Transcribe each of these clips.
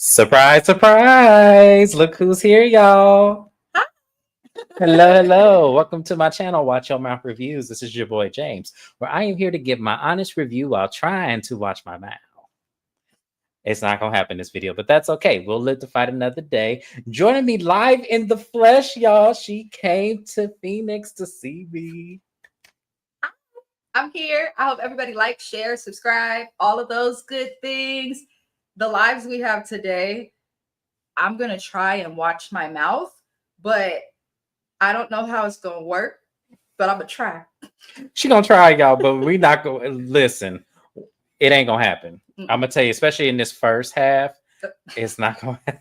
Surprise, surprise! Look who's here, y'all. Hello, hello. Welcome to my channel, Watch Your Mouth Reviews. This is your boy James, where I am here to give my honest review while trying to watch my mouth. It's not going to happen in this video, but that's okay. We'll live to fight another day. Joining me live in the flesh, y'all. She came to Phoenix to see me. I'm here. I hope everybody likes, share, subscribe, all of those good things. The lives we have today, I'm going to try and watch my mouth, but I don't know how it's going to work, but I'm going to try. She going to try, y'all, but we not going to listen. It ain't going to happen. I'm going to tell you, especially in this first half, it's not going to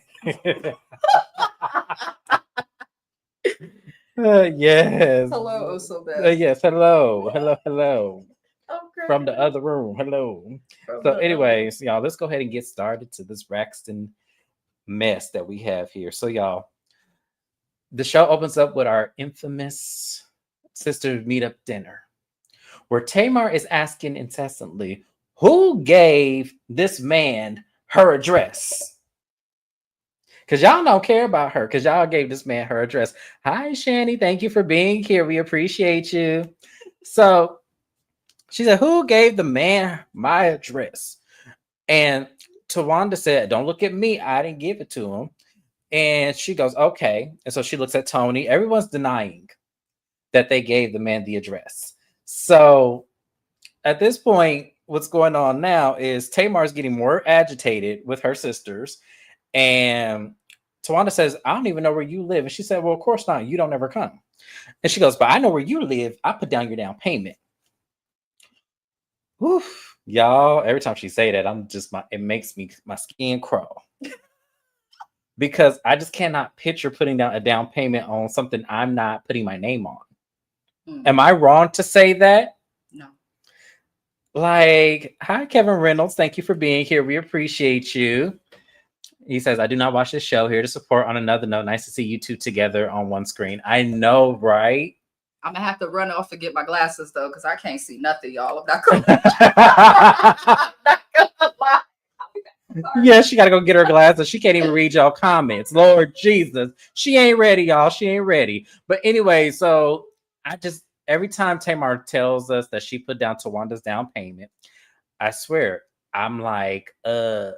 happen. Yes. Hello, oh so bad. Yes, hello. Hello. Okay. From the other room. Hello. So anyways, y'all, let's go ahead and get started to this Braxton mess that we have here. So y'all, the show opens up with our infamous sister meetup dinner, where Tamar is asking incessantly, who gave this man her address? Because y'all don't care about her, because y'all gave this man her address. Hi, Shani. Thank you for being here. We appreciate you. So she said, who gave the man my address? And Tawanda said, don't look at me. I didn't give it to him. And she goes, okay. And so she looks at Tony. Everyone's denying that they gave the man the address. So at this point, what's going on now is Tamar's getting more agitated with her sisters. And Tawanda says, I don't even know where you live. And she said, well, of course not. You don't ever come. And she goes, but I know where you live. I put down your down payment. Oof, y'all, every time she say that, it makes my skin crawl. Because I just cannot picture putting down a down payment on something I'm not putting my name on. Am I wrong to say that? No. Like, hi, Kevin Reynolds. Thank you for being here. We appreciate you. He says, I do not watch this show, here to support. On another note, nice to see you two together on one screen. I know, right? I'm going to have to run off and get my glasses, though, because I can't see nothing, y'all. I'm not going to lie. Yeah, she got to go get her glasses. She can't even read y'all comments. Lord Jesus. She ain't ready, y'all. She ain't ready. But anyway, so every time Tamar tells us that she put down Tawanda's down payment, I swear, I'm like, y'all,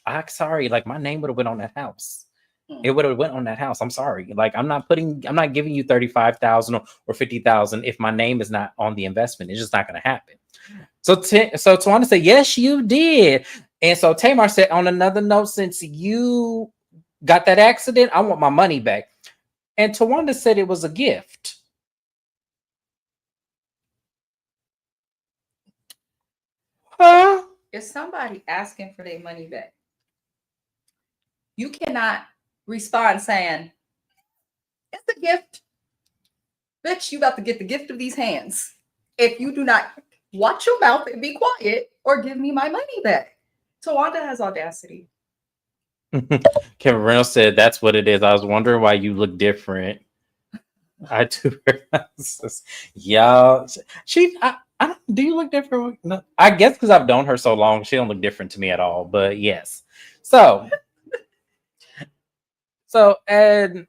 I'm sorry. Like, my name would have went on that house. It would have went on that house. I'm sorry. Like, I'm not giving you 35,000 or 50,000 if my name is not on the investment. It's just not going to happen. So Tawanda said, yes, you did. And so Tamar said, on another note, since you got that accident, I want my money back. And Tawanda said it was a gift. Huh? If somebody asking for their money back, you cannot respond saying, it's a gift. Bitch, you about to get the gift of these hands if you do not watch your mouth and be quiet or give me my money back. Tawanda has audacity. Kevin Reynolds said that's what it is. I was wondering why you look different. I do realize this. Y'all, do you look different? No, I guess because I've known her so long, she don't look different to me at all. But yes. So and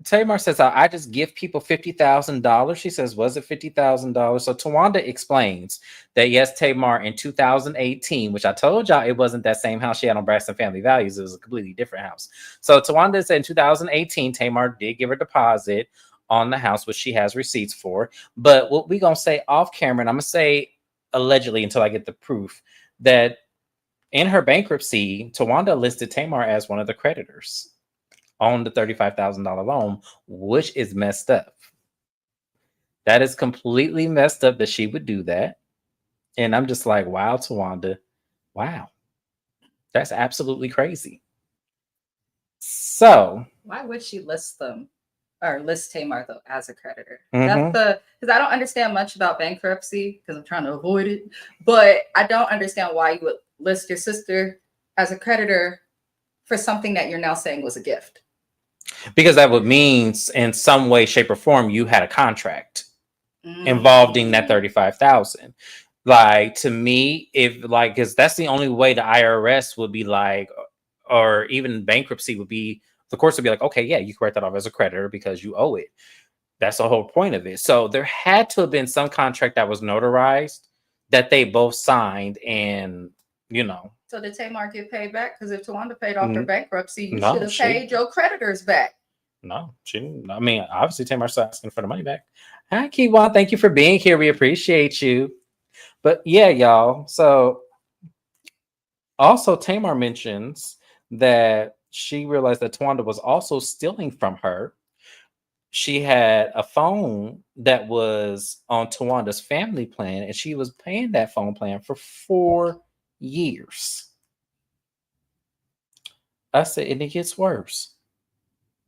Tamar says, I just give people $50,000. She says, was it $50,000? So Tawanda explains that, yes, Tamar, in 2018, which I told y'all it wasn't that same house she had on Braxton Family Values. It was a completely different house. So Tawanda said in 2018, Tamar did give her deposit on the house, which she has receipts for. But what we going to say off camera, and I'm going to say allegedly until I get the proof, that in her bankruptcy, Tawanda listed Tamar as one of the creditors on the $35,000 loan, which is messed up. That is completely messed up that she would do that. And I'm just like, wow, Tawanda. Wow. That's absolutely crazy. So why would she list them or list Tamar though as a creditor? That's because I don't understand much about bankruptcy because I'm trying to avoid it. But I don't understand why you would list your sister as a creditor for something that you're now saying was a gift. Because that would mean in some way, shape, or form, you had a contract involving that $35,000. Like, to me, if like, because that's the only way the IRS would be like, or even bankruptcy would be, the courts would be like, okay, yeah, you can write that off as a creditor because you owe it. That's the whole point of it. So there had to have been some contract that was notarized that they both signed, and you know. So did Tamar get paid back? Because if Tawanda paid off her N- bankruptcy, you No, should have she paid your creditors back. no, she didn't. I mean, obviously Tamar's asking for the money back. Hi, Kiwan, thank you for being here. We appreciate you. But yeah, y'all. So also Tamar mentions that she realized that Tawanda was also stealing from her. She had a phone that was on Tawanda's family plan, and she was paying that phone plan for 4 years. I said, and it gets worse.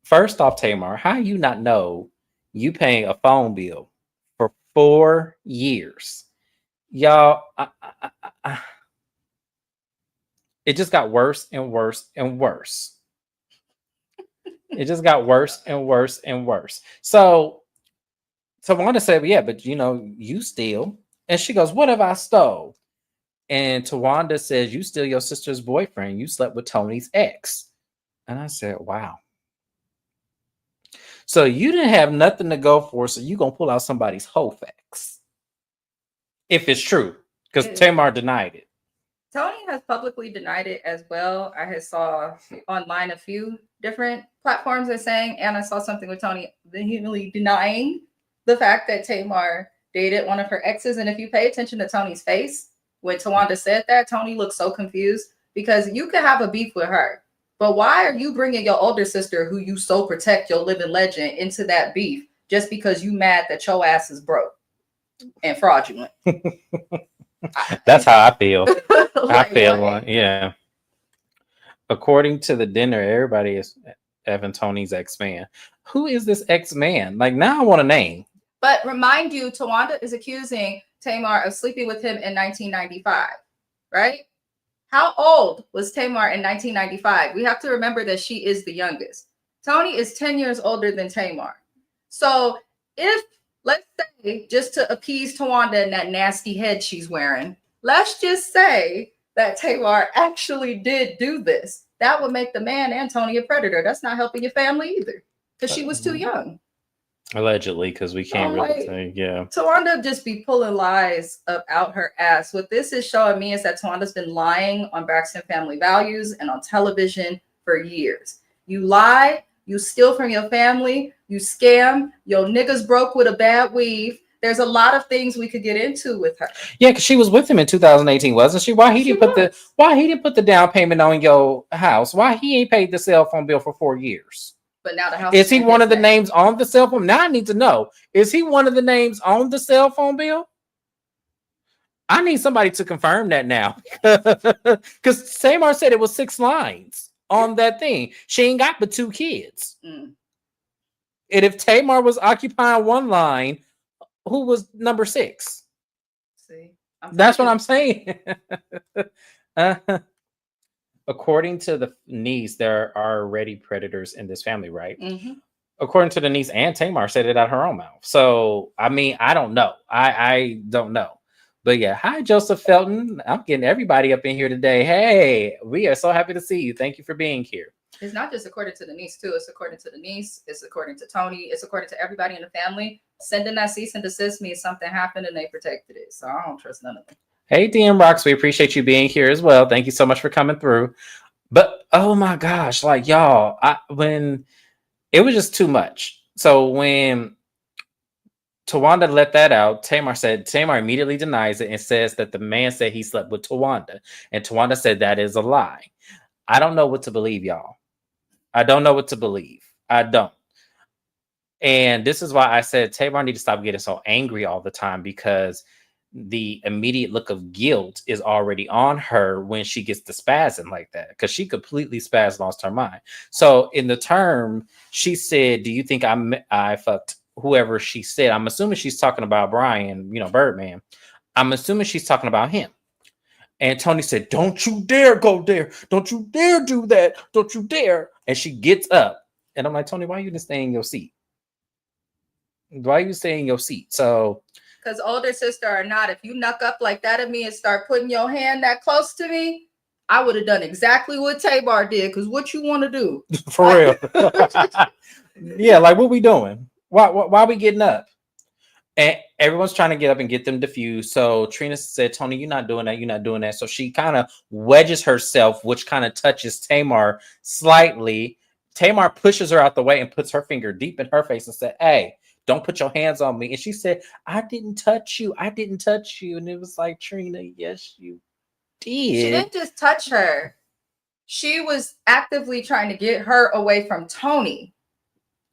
First off, Tamar, how you not know you paying a phone bill for 4 years? Y'all, it just got worse and worse and worse. It just got worse and worse and worse. So Tawanda said, yeah, but you steal. And she goes, what have I stole? And Tawanda says, you steal your sister's boyfriend. You slept with Tony's ex. And I said, wow. So you didn't have nothing to go for, so you gonna pull out somebody's whole facts. If it's true. Because Tamar denied it. Tony has publicly denied it as well. I had saw online a few different platforms that saying, and I saw something with Tony vehemently denying the fact that Tamar dated one of her exes. And if you pay attention to Tony's face, when Tawanda said that, Tony looked so confused because you could have a beef with her. But why are you bringing your older sister, who you so protect, your living legend, into that beef just because you mad that your ass is broke and fraudulent? That's how I feel. Like, I feel yeah. According to the dinner, everybody is Evan Tony's ex-man. Who is this ex-man? Like, now I want a name. But remind you, Tawanda is accusing Tamar of sleeping with him in 1995, right? How old was Tamar in 1995? We have to remember that she is the youngest. Tony is 10 years older than Tamar. So if, let's say, just to appease Tawanda and that nasty head she's wearing, let's just say that Tamar actually did do this. That would make the man and Tony a predator. That's not helping your family either, because she was too young. Allegedly, because we can't really say, yeah. Tawanda just be pulling lies up out her ass. What this is showing me is that Tawanda's been lying on Braxton family values and on television for years. You lie, you steal from your family, you scam, your niggas broke with a bad weave. There's a lot of things we could get into with her. Yeah, because she was with him in 2018, wasn't she? Why he didn't put the down payment on your house? Why he ain't paid the cell phone bill for 4 years? But now the house is he one of the names on the cell phone? Now I need to know. Is he one of the names on the cell phone bill? I need somebody to confirm that now. Because Tamar said it was 6 lines on that thing. She ain't got but 2 kids. And if Tamar was occupying 1 line, who was number 6? See, that's what I'm saying. According to the niece, there are already predators in this family, right? Mm-hmm. According to the niece, and Tamar said it out of her own mouth. So, I mean, I don't know. I don't know. But yeah, hi, Joseph Felton. I'm getting everybody up in here today. Hey, we are so happy to see you. Thank you for being here. It's not just according to the niece, too. It's according to the niece. It's according to Tony. It's according to everybody in the family. Sending that cease and desist means something happened and they protected it. So I don't trust none of them. Hey, DM Rocks, we appreciate you being here as well. Thank you so much for coming through. But oh my gosh, like y'all, when it was just too much. So when Tawanda let that out, Tamar immediately denies it and says that the man said he slept with Tawanda. And Tawanda said that is a lie. I don't know what to believe, y'all. I don't know what to believe. I don't. And this is why I said Tamar need to stop getting so angry all the time, because the immediate look of guilt is already on her when she gets the spasm like that, because she completely spazzed, lost her mind. So in the term, she said, do you think I fucked whoever she said? I'm assuming she's talking about Brian, Birdman. I'm assuming she's talking about him. And Tony said, don't you dare go there. Don't you dare do that. Don't you dare. And she gets up. And I'm like, Tony, why are you just staying in your seat? Why are you staying in your seat? So because older sister or not, if you knuck up like that at me and start putting your hand that close to me, I would have done exactly what Tamar did. Because what you want to do? For real. Yeah, like what we doing? Why are we getting up? And everyone's trying to get up and get them diffused. So Trina said, Tony, you're not doing that. You're not doing that. So she kind of wedges herself, which kind of touches Tamar slightly. Tamar pushes her out the way and puts her finger deep in her face and said, hey, don't put your hands on me. And she said, I didn't touch you. I didn't touch you. And it was like, Trina, yes, you did. She didn't just touch her. She was actively trying to get her away from Tony,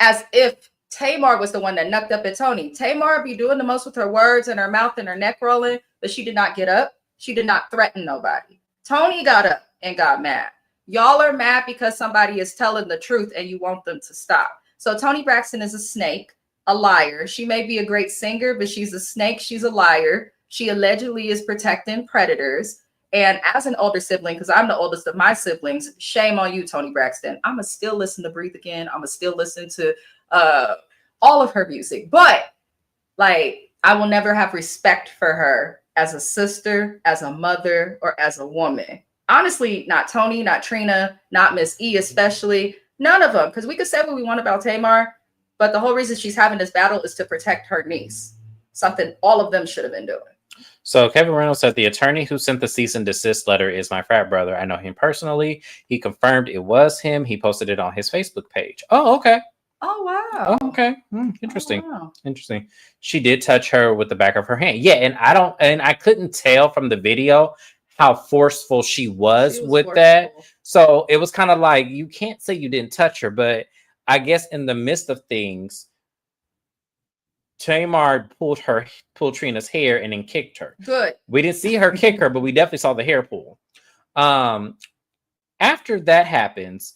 as if Tamar was the one that knucked up at Tony. Tamar be doing the most with her words and her mouth and her neck rolling, but she did not get up. She did not threaten nobody. Tony got up and got mad. Y'all are mad because somebody is telling the truth and you want them to stop. So Toni Braxton is a snake, a liar. She may be a great singer, but she's a snake. She's a liar. She allegedly is protecting predators. And as an older sibling, because I'm the oldest of my siblings, shame on you, Toni Braxton. I'm going to still listen to Breathe Again. I'm going to still listen to all of her music. But like, I will never have respect for her as a sister, as a mother, or as a woman. Honestly, not Tony, not Trina, not Miss E especially. None of them. Because we could say what we want about Tamar, but the whole reason she's having this battle is to protect her niece. Something all of them should have been doing. So Kevin Reynolds said, the attorney who sent the cease and desist letter is my frat brother. I know him personally. He confirmed it was him. He posted it on his Facebook page. Oh, okay. Oh, wow. Oh, okay. Interesting. Oh, wow. Interesting. She did touch her with the back of her hand. Yeah, and I couldn't tell from the video how forceful she was with that. So it was kind of like, you can't say you didn't touch her, but I guess in the midst of things, Tamar pulled Trina's hair and then kicked her. Good. We didn't see her kick her, but we definitely saw the hair pull. After that happens,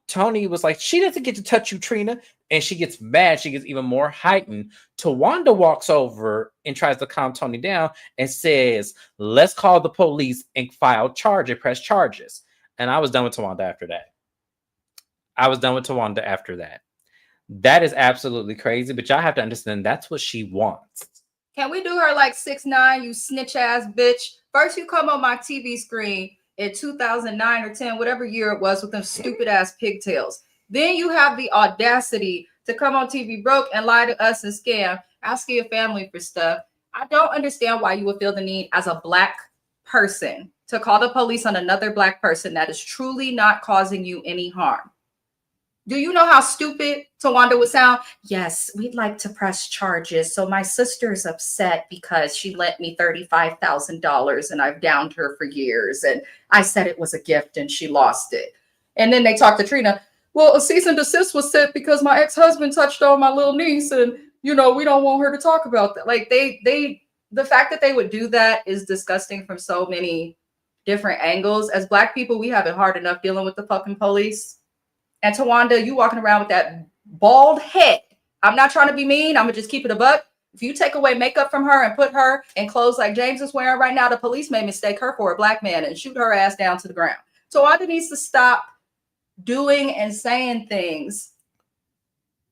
Tony was like, she doesn't get to touch you, Trina. And she gets mad. She gets even more heightened. Tawanda walks over and tries to calm Tony down and says, let's call the police and press charges. And I was done with Tawanda after that. That is absolutely crazy, but y'all have to understand that's what she wants. Can we do her like 6'9", you snitch ass bitch? First you come on my TV screen in 2009 or 10, whatever year it was, with them stupid ass pigtails. Then you have the audacity to come on TV broke and lie to us and scam, asking your family for stuff. I don't understand why you would feel the need as a Black person to call the police on another Black person that is truly not causing you any harm. Do you know how stupid Tawanda would sound? Yes, we'd like to press charges. So my sister's upset because she lent me $35,000 and I've downed her for years. And I said it was a gift and she lost it. And then they talked to Trina. Well, a cease and desist was sent because my ex-husband touched on my little niece. And, you know, we don't want her to talk about that. Like the fact that they would do that is disgusting from so many different angles. As Black people, we have it hard enough dealing with the fucking police. And Tawanda, you walking around with that bald head. I'm not trying to be mean. I'm going to just keep it a buck. If you take away makeup from her and put her in clothes like James is wearing right now, the police may mistake her for a Black man and shoot her ass down to the ground. Tawanda needs to stop doing and saying things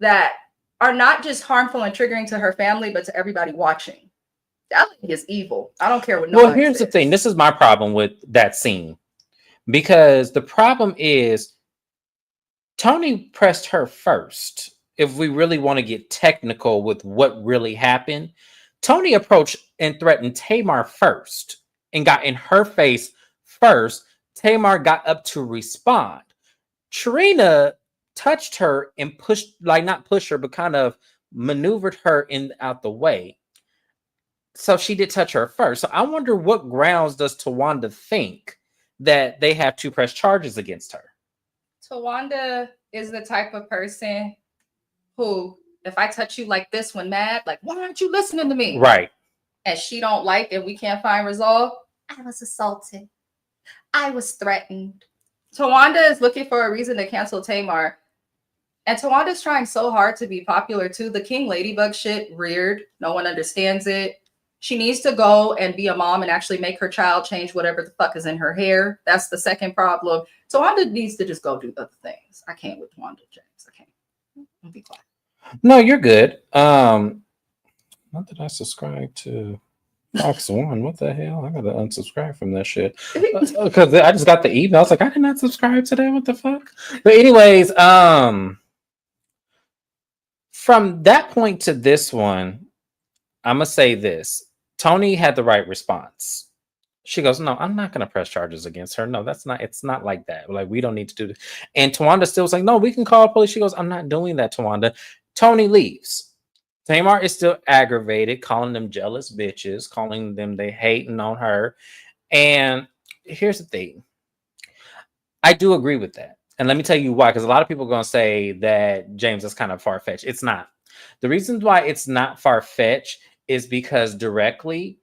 that are not just harmful and triggering to her family, but to everybody watching. That lady is evil. I don't care what nobody Well, here's says. the thing. This is my problem with that scene. Because the problem is, Tony pressed her first. If we really want to get technical with what really happened, Tony approached and threatened Tamar first and got in her face first. Tamar got up to respond. Trina touched her and pushed, like not push her, but kind of maneuvered her out the way. So she did touch her first. So I wonder what grounds does Tawanda think that they have to press charges against her? Tawanda is the type of person who, if I touch you like this when mad, like, why aren't you listening to me? Right. And she don't like and we can't find resolve. I was assaulted. I was threatened. Tawanda is looking for a reason to cancel Tamar. And Tawanda's trying so hard to be popular too. The King Ladybug shit, weird. No one understands it. She needs to go and be a mom and actually make her child change whatever the fuck is in her hair. That's the second problem. Tawanda needs to just go do other things. I can't with Tawanda, James. I can't. I'll be quiet. No, you're good. Not that I subscribe to Fox One. What the hell? I gotta unsubscribe from that shit. Because I just got the email. I was like, I did not subscribe to that. What the fuck? But anyways, from that point to this one, I'm gonna say this. Tony had the right response. She goes, no, I'm not gonna press charges against her. No, that's not. It's not like that. Like we don't need to do this. And Tawanda still was like, no, we can call police. She goes, I'm not doing that, Tawanda. Tony leaves. Tamar is still aggravated, calling them jealous bitches, calling them they hating on her. And here's the thing. I do agree with that. And let me tell you why, because a lot of people are going to say that, James, is kind of far-fetched. It's not. The reason why it's not far-fetched is because directly,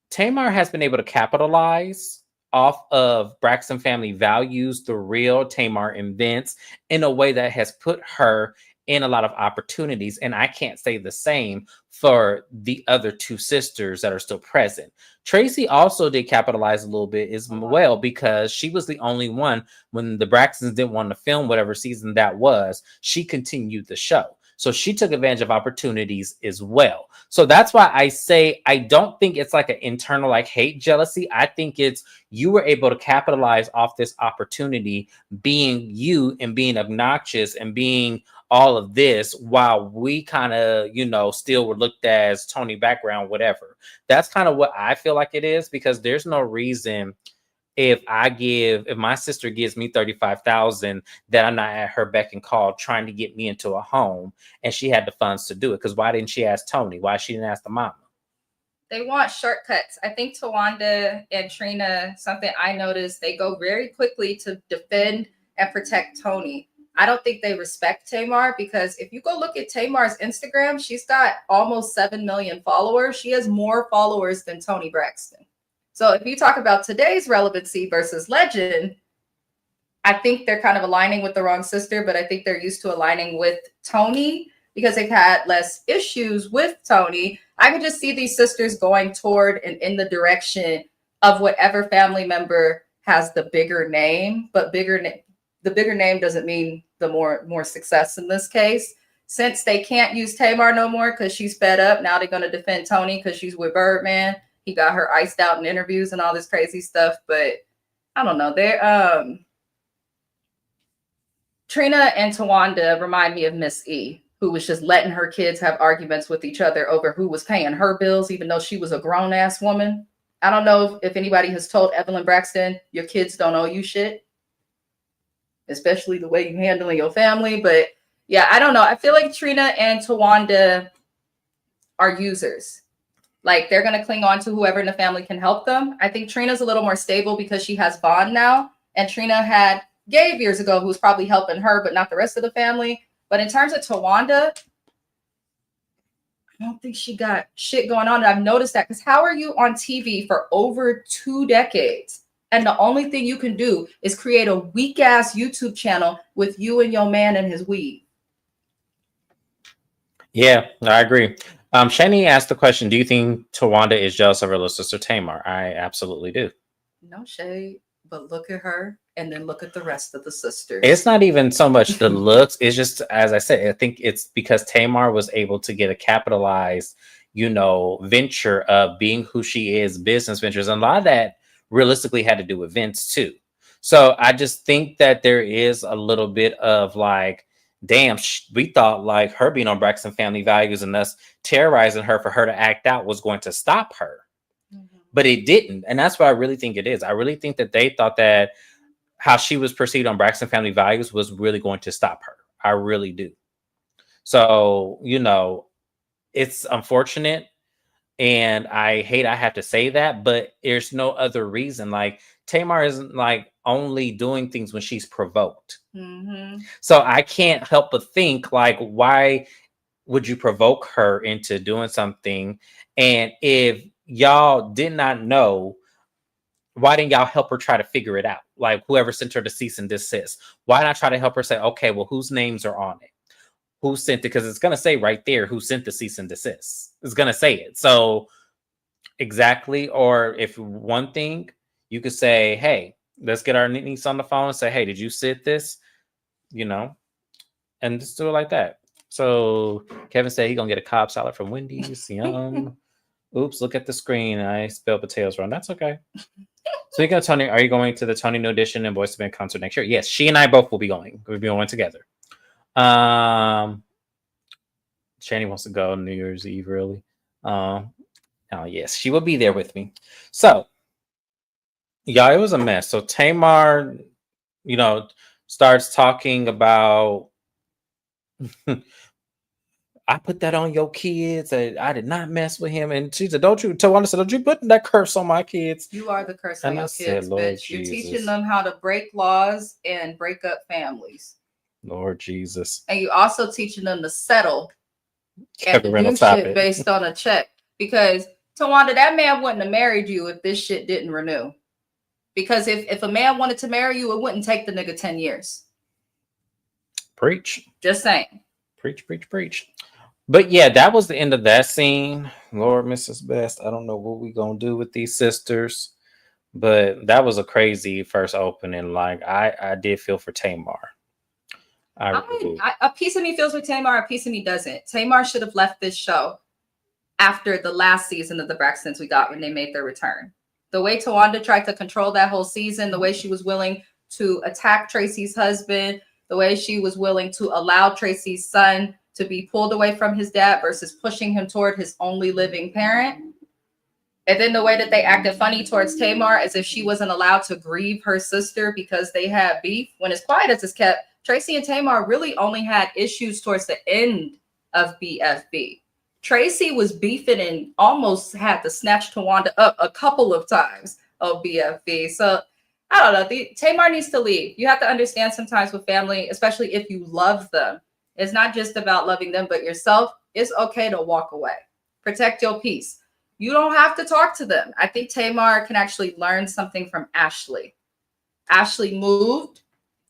Tamar has been able to capitalize off of Braxton family values, the real Tamar invents, in a way that has put her in a lot of opportunities. And I can't say the same for the other two sisters that are still present. Tracy also did capitalize a little bit as well, because she was the only one when the Braxtons didn't want to film whatever season that was. She continued the show. So she took advantage of opportunities as well. So that's why I say I don't think it's like an internal like hate jealousy. I think it's you were able to capitalize off this opportunity being you and being obnoxious and being all of this while we kind of, still were looked at as Tony background, whatever. That's kind of what I feel like it is, because there's no reason if my sister gives me 35,000 that I'm not at her beck and call trying to get me into a home, and she had the funds to do it. Because why didn't she ask Tony? Why she didn't ask the mama? They want shortcuts. I think Tawanda and Trina, something I noticed, they go very quickly to defend and protect Tony. I don't think they respect Tamar, because if you go look at Tamar's Instagram, she's got almost 7 million followers. She has more followers than Tony Braxton. So if you talk about today's relevancy versus legend, I think they're kind of aligning with the wrong sister, but I think they're used to aligning with Tony because they've had less issues with Tony. I could just see these sisters going toward and in the direction of whatever family member has the bigger name, but the bigger name doesn't mean the more success in this case. Since they can't use Tamar no more because she's fed up, now they're going to defend Tony because she's with Birdman. He got her iced out in interviews and all this crazy stuff. But I don't know. They're Trina and Tawanda remind me of Miss E, who was just letting her kids have arguments with each other over who was paying her bills, even though she was a grown-ass woman. I don't know if anybody has told Evelyn Braxton, your kids don't owe you shit, especially the way you're handling your family. But yeah, I don't know. I feel like Trina and Tawanda are users. Like they're going to cling on to whoever in the family can help them. I think Trina's a little more stable because she has Vaughn now. And Trina had Gabe years ago who was probably helping her, but not the rest of the family. But in terms of Tawanda, I don't think she got shit going on. And I've noticed that because how are you on TV for over 2 decades? And the only thing you can do is create a weak ass YouTube channel with you and your man and his weed. Yeah, I agree. Shani asked the question, do you think Tawanda is jealous of her little sister Tamar? I absolutely do. No shade, but look at her and then look at the rest of the sisters. It's not even so much the looks. It's just, as I said, I think it's because Tamar was able to get a capitalized, venture of being who she is, business ventures. And a lot of that realistically had to do with Vince too. So I just think that there is a little bit of like, damn, we thought like her being on Braxton Family Values and us terrorizing her for her to act out was going to stop her. Mm-hmm. But it didn't. And that's what I really think it is. I really think that they thought that how she was perceived on Braxton Family Values was really going to stop her. I really do. So, it's unfortunate. And I hate I have to say that, but there's no other reason. Like Tamar isn't like only doing things when she's provoked. Mm-hmm. So I can't help but think like, why would you provoke her into doing something? And if y'all did not know, why didn't y'all help her try to figure it out? Like whoever sent her to cease and desist, why not try to help her say, okay, well, whose names are on it? Who sent it? Because it's going to say right there who sent the cease and desist. It's going to say it. So exactly. Or if one thing, you could say, hey, let's get our niece on the phone and say, hey, did you send this? And just do it like that. So Kevin said he gonna get a Cobb salad from Wendy's. Yum. Oops, look at the screen. I spelled potatoes wrong. That's okay. So you got Tony. Are you going to the Tony New Edition and Boys to Men concert next year? Yes, she and I both will be going. We'll be going together. Shani wants to go New Year's Eve early. Oh yes, she will be there with me. So yeah, it was a mess. So Tamar, starts talking about I put that on your kids. I did not mess with him. And she said, Tawana said, don't you put that curse on my kids? You are the curse on And I your said, kids, Lord bitch. You're Jesus. teaching them how to break laws and break up families. Lord Jesus. And you also teaching them to settle and Kevin Reynolds, do stop shit it. based on a check. Because Tawanda, that man wouldn't have married you if this shit didn't renew. Because if a man wanted to marry you, it wouldn't take the nigga 10 years. Preach. Just saying. Preach, preach, preach. But yeah, that was the end of that scene. Lord, Mrs. Best, I don't know what we gonna do with these sisters. But that was a crazy first opening. Like I did feel for Tamar. A piece of me feels for Tamar, a piece of me doesn't. Tamar should have left this show after the last season of the Braxtons we got when they made their return. The way Tawanda tried to control that whole season, the way she was willing to attack Tracy's husband, the way she was willing to allow Tracy's son to be pulled away from his dad versus pushing him toward his only living parent. And then the way that they acted funny towards Tamar as if she wasn't allowed to grieve her sister because they had beef. When as quiet as it's kept, Tracy and Tamar really only had issues towards the end of BFB. Tracy was beefing and almost had to snatch Tawanda up a couple of times of BFB. So I don't know. Tamar needs to leave. You have to understand sometimes with family, especially if you love them, it's not just about loving them, but yourself. It's okay to walk away. Protect your peace. You don't have to talk to them. I think Tamar can actually learn something from Ashley. Ashley moved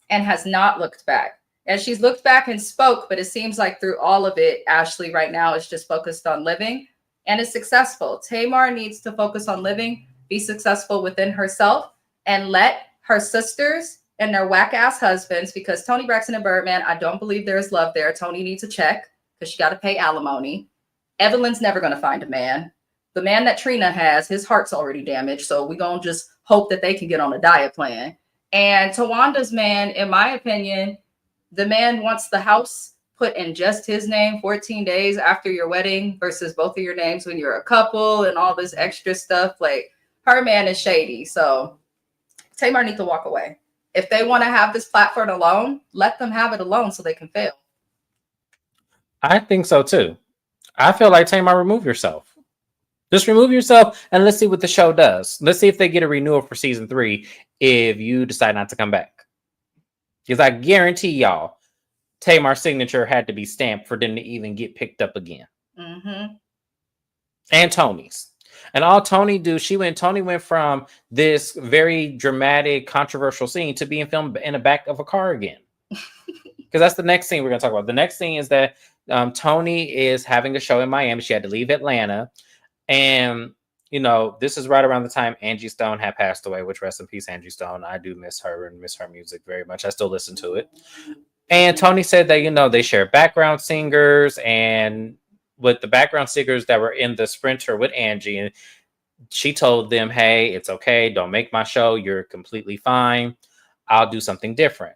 and has not looked back. And she's looked back and spoke, but it seems like through all of it, Ashley right now is just focused on living and is successful. Tamar needs to focus on living, be successful within herself, and let her sisters and their whack-ass husbands, because Tony Braxton and Birdman, I don't believe there is love there. Tony needs a check because she got to pay alimony. Evelyn's never going to find a man. The man that Trina has, his heart's already damaged. So we're going to just hope that they can get on a diet plan. And Tawanda's man, in my opinion, the man wants the house put in just his name 14 days after your wedding versus both of your names when you're a couple and all this extra stuff. Like, her man is shady. So Tamar needs to walk away. If they want to have this platform alone, let them have it alone so they can fail. I think so too. I feel like Tamar, remove yourself. Just remove yourself and let's see what the show does. Let's see if they get a renewal for season 3 if you decide not to come back. Because I guarantee y'all, Tamar's signature had to be stamped for them to even get picked up again. Mm-hmm. And Tony's. And all Tony went from this very dramatic, controversial scene to being filmed in the back of a car again. Because that's the next scene we're going to talk about. The next scene is that Tony is having a show in Miami. She had to leave Atlanta. And, this is right around the time Angie Stone had passed away, which rest in peace, Angie Stone. I do miss her and miss her music very much. I still listen to it. And Tony said that, they share background singers, and with the background singers that were in the Sprinter with Angie, and she told them, hey, it's okay. Don't make my show. You're completely fine. I'll do something different.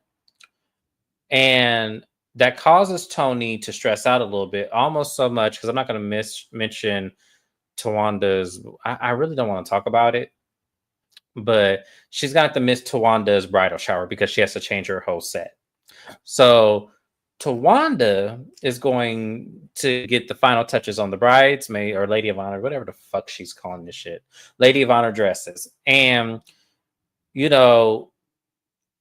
And that causes Tony to stress out a little bit, almost so much, because I'm not going to mention Tawanda's, I really don't want to talk about it, but she's going to have to miss Tawanda's bridal shower because she has to change her whole set. So Tawanda is going to get the final touches on the bridesmaid or Lady of Honor, whatever the fuck she's calling this shit, Lady of Honor dresses. And, the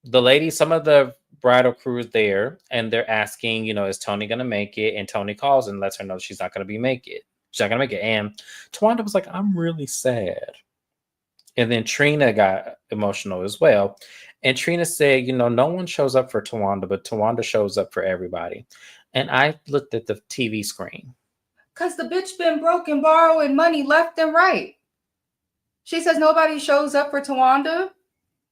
ladies, some of the bridal crew is there, and they're asking, is Tony going to make it? And Tony calls and lets her know she's not going to make it. She's not going to make it. And Tawanda was like, I'm really sad. And then Trina got emotional as well. And Trina said, no one shows up for Tawanda, but Tawanda shows up for everybody. And I looked at the TV screen. Because the bitch been broke and borrowing money left and right. She says nobody shows up for Tawanda.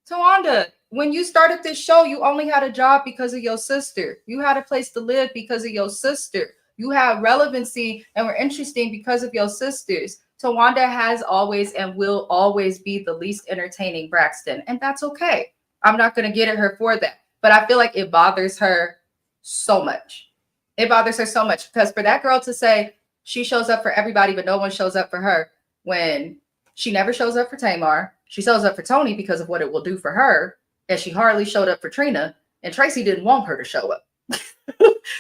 Tawanda, when you started this show, you only had a job because of your sister. You had a place to live because of your sister. You had relevancy and were interesting because of your sisters. Tawanda has always and will always be the least entertaining Braxton, and that's okay. I'm not going to get at her for that, but I feel like it bothers her so much. It bothers her so much because for that girl to say she shows up for everybody, but no one shows up for her when she never shows up for Tamar. She shows up for Tony because of what it will do for her. And she hardly showed up for Trina. And Tracy didn't want her to show up.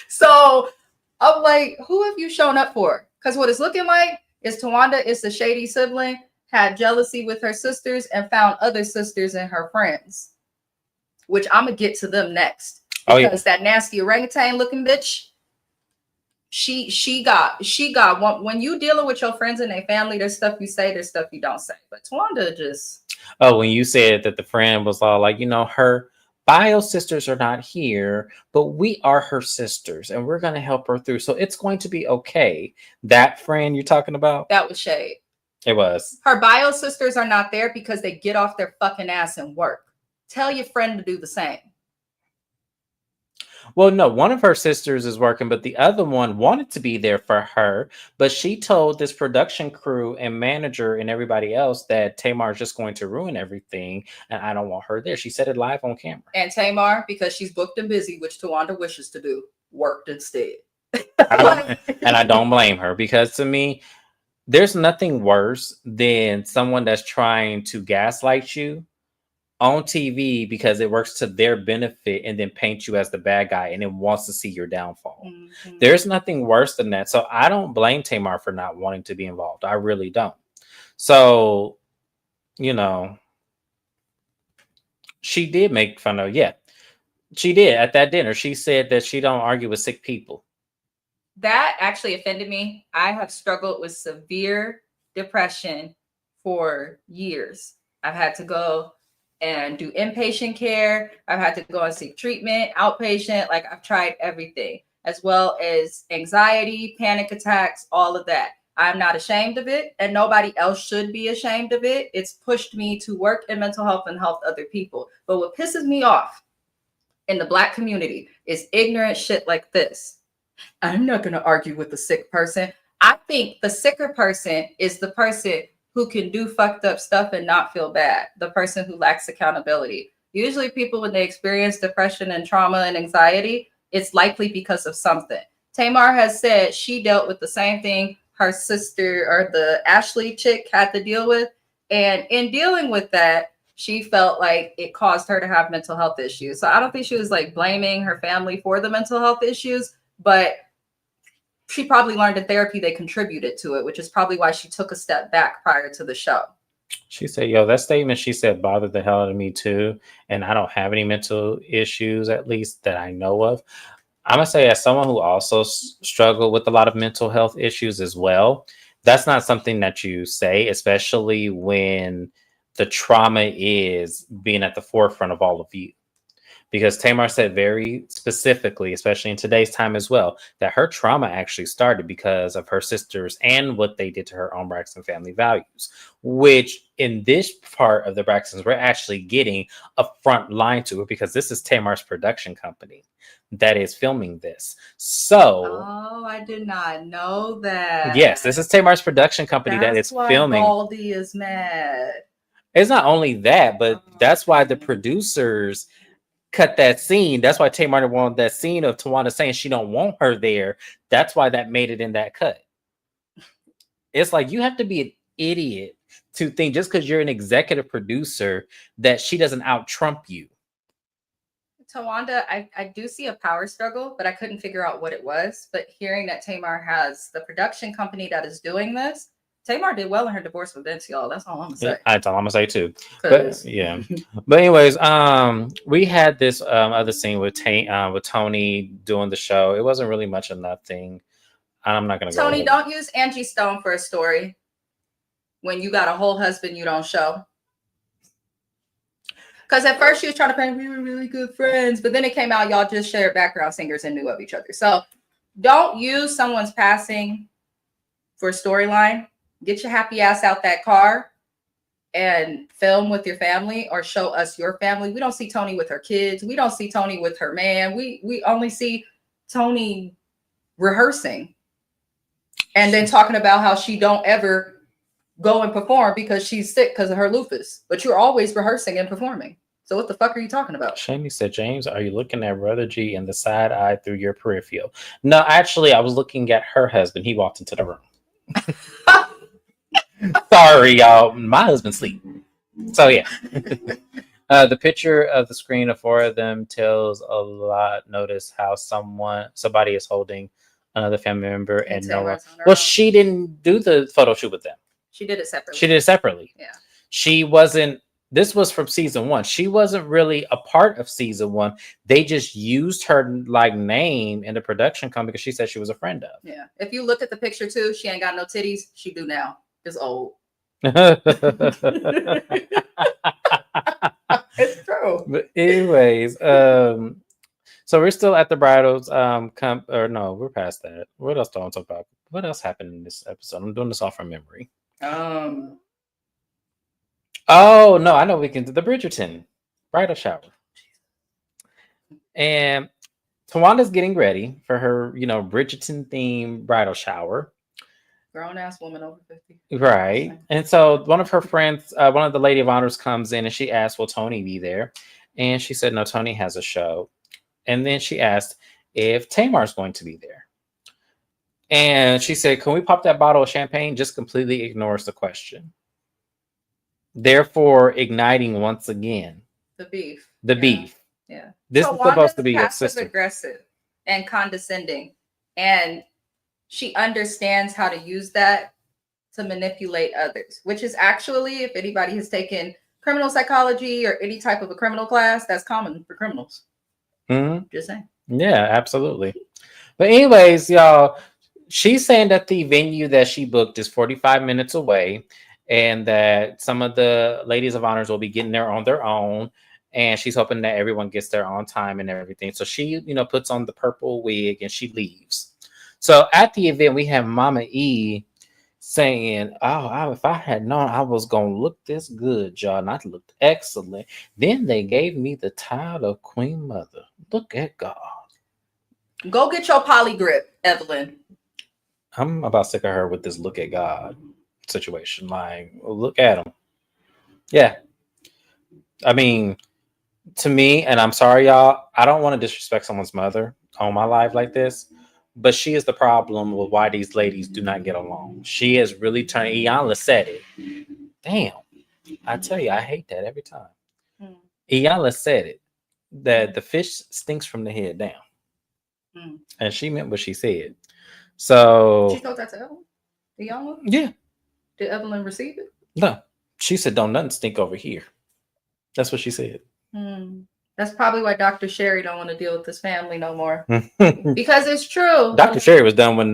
So I'm like, who have you shown up for? Because what it's looking like is Tawanda is the shady sibling, had jealousy with her sisters, and found other sisters and her friends. Which I'm going to get to them next. Because that nasty orangutan looking bitch, she got one. When you dealing with your friends and their family, there's stuff you say, there's stuff you don't say. But Tawanda just when you said that the friend was all like, her bio sisters are not here, but we are her sisters and we're going to help her through, so it's going to be okay. That friend you're talking about, that was shade. It was. Her bio sisters are not there because they get off their fucking ass and work. Tell your friend to do the same. Well, no, one of her sisters is working, but the other one wanted to be there for her. But she told this production crew and manager and everybody else that Tamar is just going to ruin everything, and I don't want her there. She said it live on camera. And Tamar, because she's booked and busy, which Tawanda wishes to do, worked instead. And I don't blame her, because to me, there's nothing worse than someone that's trying to gaslight you on TV because it works to their benefit and then paint you as the bad guy and then wants to see your downfall. Mm-hmm. There's nothing worse than that. So I don't blame Tamar for not wanting to be involved. I really don't. So, she did make fun of, she did at that dinner. She said that she don't argue with sick people. That actually offended me. I have struggled with severe depression for years. I've had to go and do inpatient care. I've had to go and seek treatment, outpatient. Like, I've tried everything, as well as anxiety, panic attacks, all of that. I'm not ashamed of it, and nobody else should be ashamed of it. It's pushed me to work in mental health and help other people. But what pisses me off in the Black community is ignorant shit like this. I'm not going to argue with the sick person. I think the sicker person is the person who can do fucked up stuff and not feel bad. The person who lacks accountability. Usually people, when they experience depression and trauma and anxiety, it's likely because of something. Tamar has said she dealt with the same thing her sister, or the Ashley chick, had to deal with. And in dealing with that, she felt like it caused her to have mental health issues. So I don't think she was like blaming her family for the mental health issues, but she probably learned in therapy they contributed to it, which is probably why she took a step back prior to the show. She said, that statement she said bothered the hell out of me too. And I don't have any mental issues, at least that I know of. I'm going to say, as someone who also struggled with a lot of mental health issues as well, that's not something that you say, especially when the trauma is being at the forefront of all of you. Because Tamar said very specifically, especially in today's time as well, that her trauma actually started because of her sisters and what they did to her own Braxton family values, which in this part of the Braxtons, we're actually getting a front line to it, because this is Tamar's production company that is filming this. So, I did not know that. Yes, this is Tamar's production company that is filming. Baldy is mad. It's not only that, but that's why the producers cut that scene. That's why Tamar wanted that scene of Tawanda saying she don't want her there. That's why that made it in that cut. It's like, you have to be an idiot to think just because you're an executive producer that she doesn't out Trump you. Tawanda, I do see a power struggle, but I couldn't figure out what it was. But hearing that Tamar has the production company that is doing this, Tamar did well in her divorce with Vince, y'all. That's all I'm gonna say. That's all I'm gonna say too. But yeah. But anyways, we had this other scene with Tony doing the show. It wasn't really much of nothing. I'm not gonna Tony, don't use Angie Stone for a story when you got a whole husband you don't show. Because at first she was trying to paint we were really good friends, but then it came out y'all just shared background singers and knew of each other. So don't use someone's passing for a storyline. Get your happy ass out that car and film with your family or show us your family, we don't see Toni with her kids. We don't see Toni with her man. We only see Toni rehearsing and then talking about how she don't ever go and perform because she's sick because of her lupus. But you're always rehearsing and performing. So what the fuck are you talking about? Shani said, James, are you looking at Brother G in the side eye through your peripheral? No, actually, I was looking at her husband. He walked into the room. Sorry, y'all. My husband's asleep. So, yeah. The picture of the screen of four of them tells a lot. Notice how somebody is holding another family member and no one. Well, she didn't do the photo shoot with them. She did it separately. She did it separately. Yeah. She wasn't. This was from season 1. She wasn't really a part of season 1. They just used her like name in the production company because she said she was a friend of. Yeah. If you look at the picture too, she ain't got no titties. She do now. Just old. It's true. But anyways, so we're still at the bridals. No, we're past that. What else do I want to talk about? What else happened in this episode? I'm doing this all from memory. Oh no, I know we can do the Bridgerton bridal shower. And Tawanda's getting ready for her, Bridgerton themed bridal shower. Grown ass woman over 50. Right. And so one of her friends, one of the Lady of Honors comes in and she asked, will Toni be there? And she said, no, Toni has a show. And then she asked if Tamar's going to be there. And she said, can we pop that bottle of champagne? Just completely ignores the question. Therefore, igniting once again. The beef. The beef. Yeah. This so is supposed to be a sister. Aggressive and condescending. And she understands how to use that to manipulate others, which is actually, if anybody has taken criminal psychology or any type of a criminal class, that's common for criminals. Mm-hmm. Just saying. Yeah, absolutely. But anyways, y'all, she's saying that the venue that she booked is 45 minutes away and that some of the ladies of honors will be getting there on their own. And she's hoping that everyone gets there on time and everything. So she, puts on the purple wig and she leaves. So at the event, we have Mama E saying, if I had known I was going to look this good, y'all, and I looked excellent. Then they gave me the title of Queen Mother. Look at God. Go get your polygrip, Evelyn. I'm about sick of her with this look at God situation. Like, look at him. Yeah. I mean, to me, and I'm sorry, y'all, I don't want to disrespect someone's mother on my life like this, but she is the problem with why these ladies do not get along. She is really trying. Iyanla said it. Damn. I tell you, I hate that every time. Iyanla said it, that the fish stinks from the head down. And she meant what she said. So she told that to Evelyn? Iyanla? Yeah. Did Evelyn receive it? No. She said, don't nothing stink over here. That's what she said. That's probably why Dr. Sherry don't want to deal with this family no more. Because it's true. Dr. Sherry was done when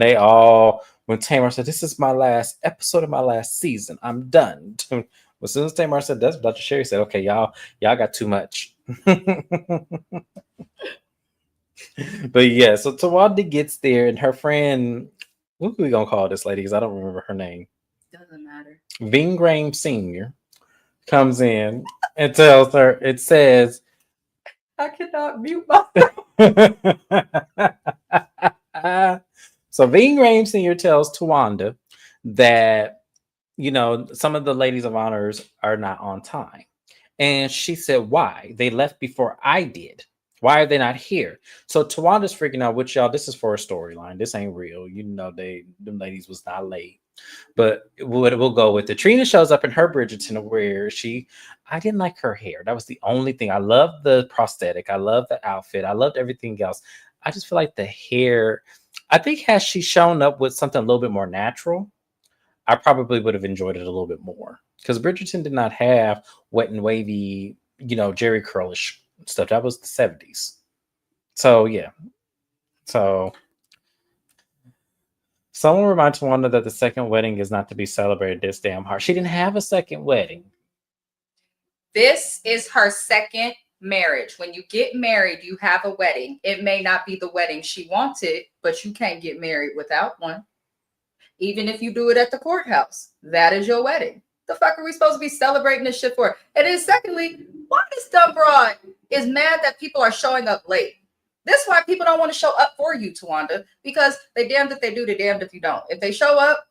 Tamar said, this is my last episode of my last season. I'm done. As soon as Tamar said that, Dr. Sherry said, okay, y'all got too much. But yeah, so Tawanda gets there and her friend, what are we going to call this lady? Because I don't remember her name. Doesn't matter. Vingrame Sr. comes in and tells her, it says, I cannot mute myself. So Vingrame Sr. tells Tawanda that, some of the ladies of honors are not on time. And she said, why? They left before I did. Why are they not here? So Tawanda's freaking out, which y'all, this is for a storyline. This ain't real. Them ladies was not late. But we'll go with it. Trina shows up in her Bridgerton where I didn't like her hair. That was the only thing. I loved the prosthetic. I loved the outfit. I loved everything else. I just feel like the hair, I think had she shown up with something a little bit more natural, I probably would have enjoyed it a little bit more. Because Bridgerton did not have wet and wavy, Jerry curlish stuff. That was the 70s. So, yeah. So, someone remind Tawanda that the second wedding is not to be celebrated this damn hard. She didn't have a second wedding. This is her second marriage. When you get married, you have a wedding. It may not be the wedding she wanted, but you can't get married without one. Even if you do it at the courthouse, that is your wedding. The fuck are we supposed to be celebrating this shit for? And then secondly, why this dumb broad is mad that people are showing up late? This is why people don't want to show up for you, Tawanda, because they damned if they do, they damned if you don't. If they show up,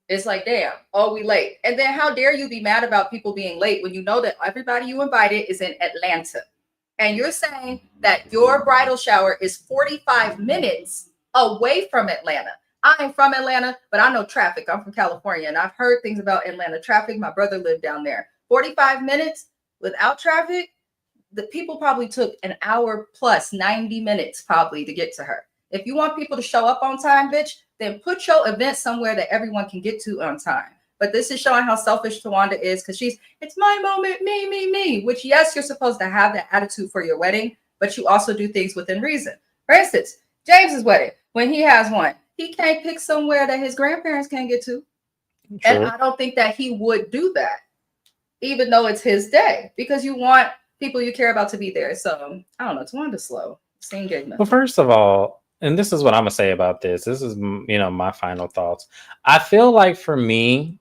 it's like, damn, oh, we late. And then how dare you be mad about people being late when you know that everybody you invited is in Atlanta. And you're saying that your bridal shower is 45 minutes away from Atlanta. I ain't from Atlanta, but I know traffic. I'm from California, and I've heard things about Atlanta traffic. My brother lived down there. 45 minutes without traffic, the people probably took an hour plus 90 minutes probably to get to her. If you want people to show up on time, bitch, then put your event somewhere that everyone can get to on time. But this is showing how selfish Tawanda is because it's my moment, me, which yes, you're supposed to have that attitude for your wedding, but you also do things within reason. For instance, James's wedding, when he has one, he can't pick somewhere that his grandparents can't get to. True. And I don't think that he would do that, even though it's his day, because you want people you care about to be there. So I don't know, Tawanda's slow. Same game. Well, first of all, and this is what I'm gonna say about this. This is, my final thoughts. I feel like for me,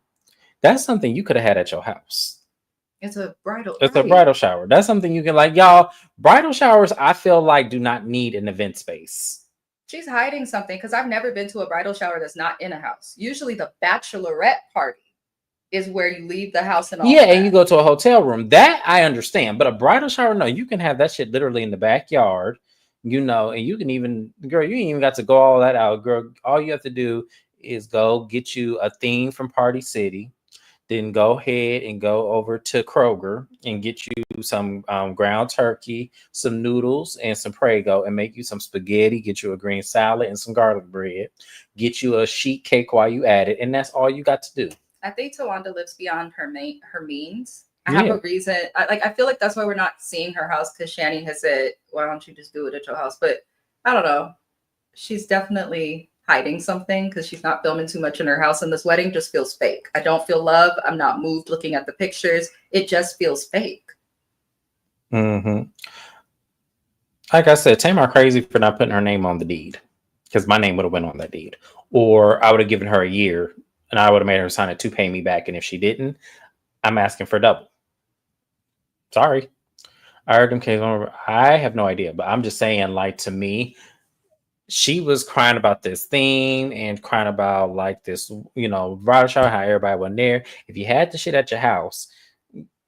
that's something you could have had at your house. It's a bridal. It's a bridal shower. That's something you can y'all. Bridal showers, I feel like, do not need an event space. She's hiding something because I've never been to a bridal shower that's not in a house. Usually, the bachelorette party is where you leave the house and all. Yeah, and you go to a hotel room. That I understand, but a bridal shower, no, you can have that shit literally in the backyard. And you can even, girl, you ain't even got to go all that out, girl. All you have to do is go get you a theme from Party City. Then go ahead and go over to Kroger and get you some ground turkey, some noodles, and some Prego, and make you some spaghetti. Get you a green salad and some garlic bread. Get you a sheet cake while you at it, and that's all you got to do. I think Tawanda lives beyond her means. I have a reason. I feel like that's why we're not seeing her house, because Shani has said, "Why don't you just do it at your house?" But I don't know. She's definitely hiding something because she's not filming too much in her house, and this wedding just feels fake. I don't feel love. I'm not moved looking at the pictures. It just feels fake. Mm-hmm. Like I said, Tamar crazy for not putting her name on the deed, because my name would have went on that deed, or I would have given her a year and I would have made her sign it to pay me back. And if she didn't, I'm asking for double. Sorry. I heard them case over. I have no idea, but I'm just saying, like, to me, she was crying about this thing and crying about like this, bridal shower, how everybody wasn't there. If you had the shit at your house,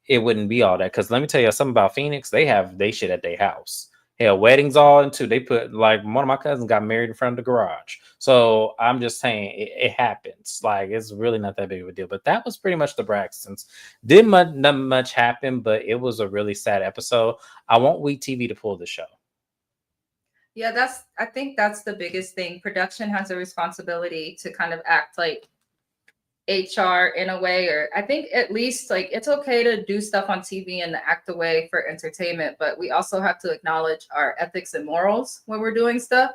it wouldn't be all that. Because let me tell you something about Phoenix. They have they shit at their house. Hell, weddings all into. They put, like, one of my cousins got married in front of the garage. So I'm just saying it happens. Like, it's really not that big of a deal. But that was pretty much the Braxtons. Didn't much happen, but it was a really sad episode. I want WeTV to pull the show. Yeah, I think that's the biggest thing. Production has a responsibility to kind of act like HR in a way, or I think at least, like, it's okay to do stuff on TV and act away for entertainment, but we also have to acknowledge our ethics and morals when we're doing stuff.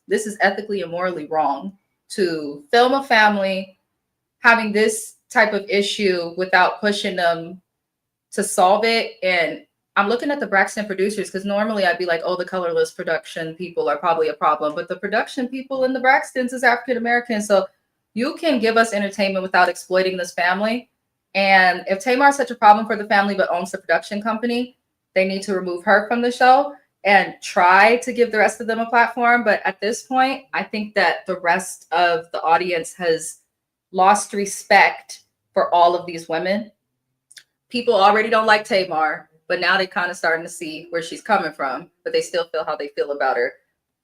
This is ethically and morally wrong to film a family having this type of issue without pushing them to solve it. And I'm looking at the Braxton producers, because normally I'd be like, oh, the colorless production people are probably a problem, but the production people in the Braxtons is African American. So you can give us entertainment without exploiting this family. And if Tamar is such a problem for the family but owns the production company, they need to remove her from the show and try to give the rest of them a platform. But at this point, I think that the rest of the audience has lost respect for all of these women. People already don't like Tamar, but now they're kind of starting to see where she's coming from, but they still feel how they feel about her.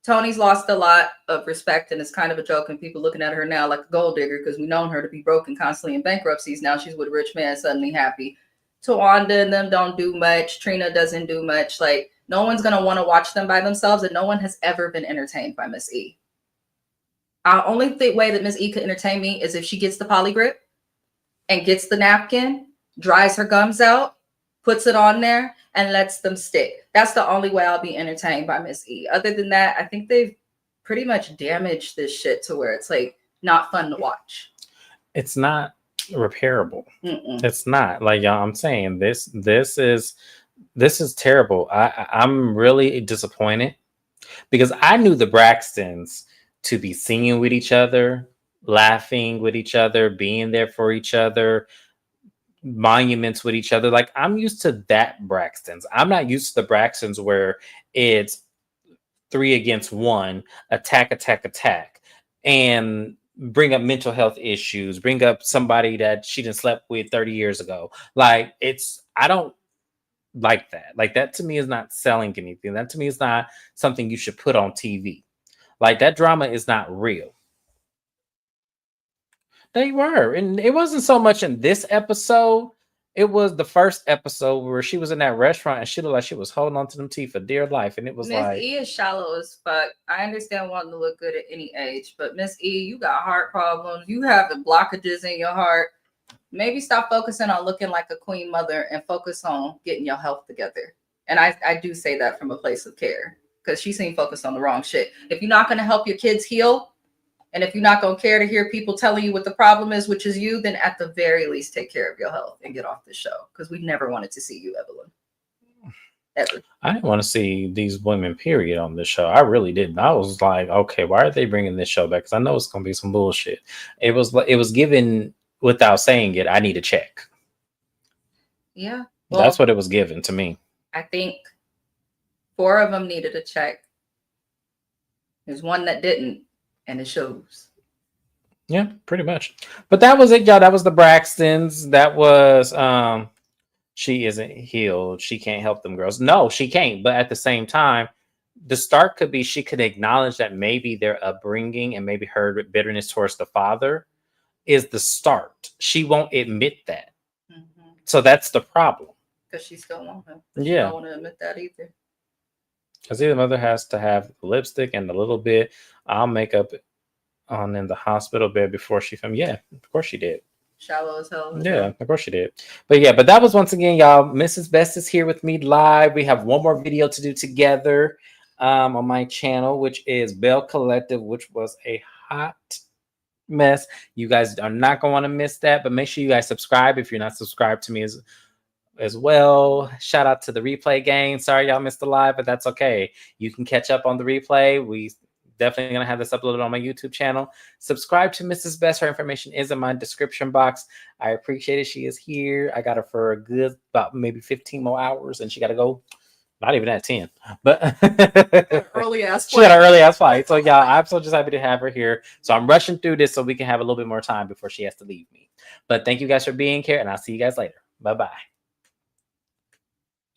Tony's lost a lot of respect, and it's kind of a joke, and people looking at her now like a gold digger, because we've known her to be broken constantly in bankruptcies. Now she's with a rich man, suddenly happy. Tawanda and them don't do much. Trina doesn't do much. Like, no one's going to want to watch them by themselves, and no one has ever been entertained by Miss E. Our only way that Miss E could entertain me is if she gets the poly grip and gets the napkin, dries her gums out, puts it on there, and lets them stick. That's the only way I'll be entertained by Miss E. Other than that, I think they've pretty much damaged this shit to where it's like not fun to watch. It's not repairable. It's not, like, y'all, I'm saying this is terrible. I'm really disappointed, because I knew the Braxtons to be singing with each other, laughing with each other, being there for each other, monuments with each other. Like, I'm used to that Braxtons. I'm not used to the Braxtons where it's 3 against 1, attack, and bring up mental health issues, bring up somebody that she didn't slept with 30 years ago. Like, I don't like that. Like, that to me is not selling anything. That to me is not something you should put on TV. Like, that drama is not real. They were. And it wasn't so much in this episode. It was the first episode where she was in that restaurant and she looked like she was holding on to them teeth for dear life. And it was Miss like, E is shallow as fuck. I understand wanting to look good at any age, but Miss E, you got heart problems. You have blockages in your heart. Maybe stop focusing on looking like a queen mother and focus on getting your health together. And I do say that from a place of care, because she seemed focused on the wrong shit. If you're not going to help your kids heal, and if you're not going to care to hear people telling you what the problem is, which is you, then at the very least, take care of your health and get off the show. Because we never wanted to see you, Evelyn. Ever. I didn't want to see these women, period, on this show. I really didn't. I was like, okay, why are they bringing this show back? Because I know it's going to be some bullshit. It was given without saying it. I need a check. Yeah. Well, that's what it was given to me. I think 4 of them needed a check. There's one that didn't. And it shows. Yeah, pretty much. But that was it, y'all. That was the Braxtons. That was she isn't healed. She can't help them girls. No, she can't. But at the same time, the start could be she could acknowledge that maybe their upbringing and maybe her bitterness towards the father is the start. She won't admit that. Mm-hmm. So that's the problem. Because she still won't him. Yeah. She don't want to admit that either. Because the mother has to have the lipstick and a little bit I'll make up on in the hospital bed before she filmed. Yeah, of course she did. Shallow as hell. Yeah, of course she did. But yeah, but that was once again, y'all. Mrs. Best is here with me live. We have one more video to do together on my channel, which is Bell Collective, which was a hot mess. You guys are not going to want to miss that, but make sure you guys subscribe if you're not subscribed to me as well. Shout out to the replay gang. Sorry y'all missed the live, but that's okay. You can catch up on the replay. We definitely gonna have this uploaded on my YouTube channel. Subscribe to Mrs. Best. Her information is in my description box. I appreciate it. She is here. I got her for a good about maybe 15 more hours, and she got to go. Not even at 10, but early ass. She got an early ass flight. So yeah, I'm so just happy to have her here. So I'm rushing through this so we can have a little bit more time before she has to leave me. But thank you guys for being here, and I'll see you guys later. Bye bye.